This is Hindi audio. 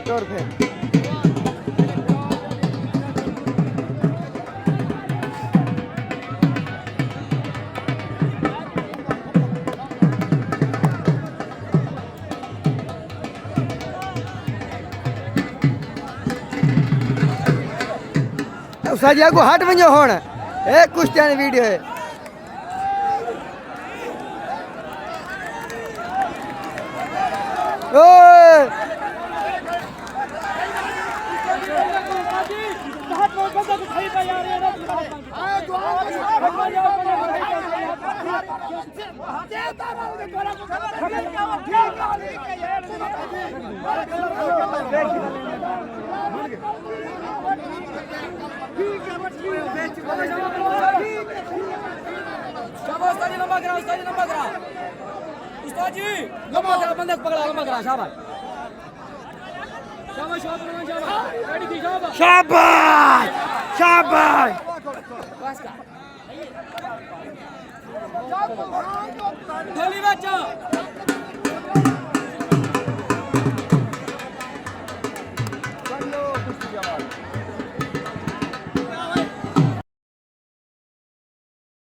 तोड़ फिर साजिया को हट वञो हुण ए कुश्तियां वीडियो है ओए शाबाश उस्ताद जी लंबा करा उस्ताद जी लंबा करा उस्ताद जी लंबा करा बंदे को पकड़ा लंबा करा शाबाश शाबाश शाबाश रेडी थी शाबाश शाबाश बस का थोड़ी बच्चा